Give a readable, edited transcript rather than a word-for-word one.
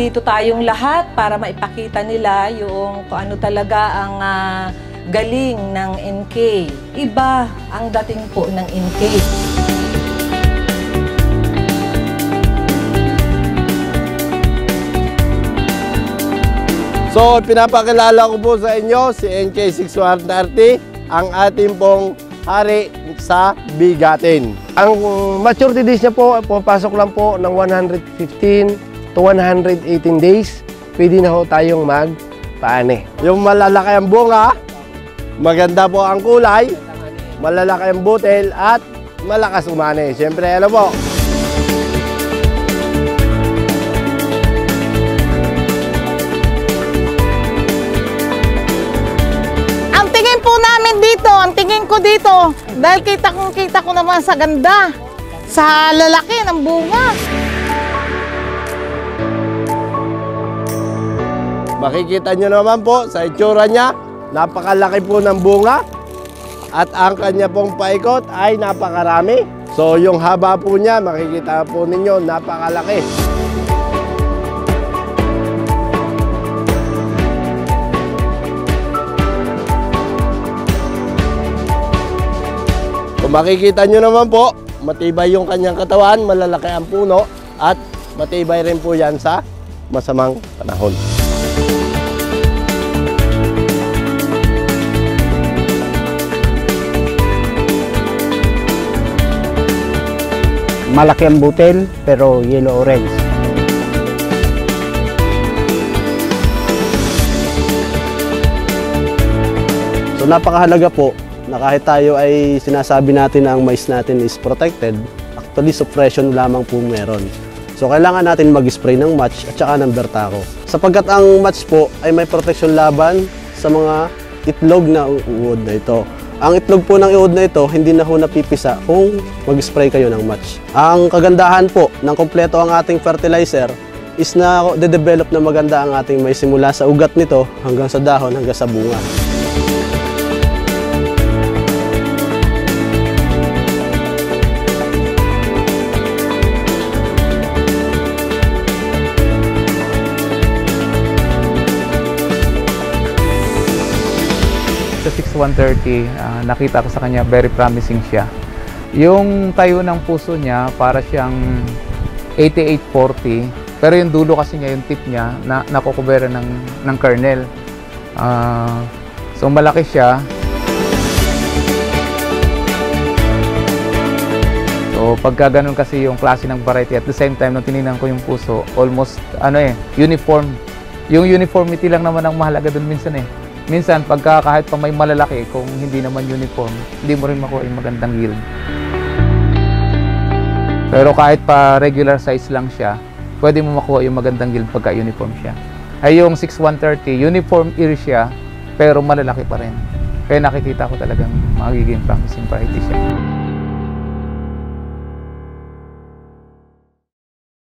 nandito tayong lahat para maipakita nila yung kung ano talaga ang galing ng NK. Iba ang dating po ng NK. So, pinapakilala ko po sa inyo si NK6130, ang ating pong hari sa bigatin. Ang maturity days niya po, pupasok lang po ng 115 to 118 days. Pwede na ho tayong magpaane. Yung malalaki ang bunga, maganda po ang kulay, malalaki ang butil, at malakas umani. Siyempre, ano po? Ang tingin ko dito, dahil kita ko naman sa ganda, sa lalaki ng bunga. Makikita nyo naman po sa itsura niya, napakalaki po ng bunga at ang kanya pong paikot ay napakarami. So yung haba po niya, makikita po ninyo, napakalaki. Makikita nyo naman po, matibay yung kanyang katawan, malalaki ang puno, at matibay rin po yan sa masamang panahon. Malaki ang butil, pero yellow-orange. So napakahalaga po na kahit tayo ay sinasabi natin na ang mais natin is protected, actually suppression lamang po meron. So kailangan natin mag-spray ng match at saka ng Bertaco. Sapagkat ang match po ay may protection laban sa mga itlog na uod na ito. Ang itlog po ng uod na ito hindi na ho napipisa kung mag-spray kayo ng match. Ang kagandahan po ng kompleto ang ating fertilizer is na de-develop na maganda ang ating mais simula sa ugat nito hanggang sa dahon hanggang sa bunga. Sa 6130, nakita ko sa kanya very promising siya. Yung tayo ng puso niya para siyang 8840, pero yung dulo kasi niya, yung tip niya, na nakukubera ng kernel. So malaki siya. So pagka ganun kasi yung klase ng variety, at the same time nung tinignan ko yung puso, almost uniform. Yung uniformity lang naman ang mahalaga dun minsan eh. Minsan, pagka kahit pa may malalaki, kung hindi naman uniform, hindi mo rin makuha yung magandang yield. Pero kahit pa regular size lang siya, pwede mo makuha yung magandang yield pagka uniform siya. Ay yung 6130, uniform ear siya, pero malalaki pa rin. Kaya nakikita ko talagang magiging promising variety siya.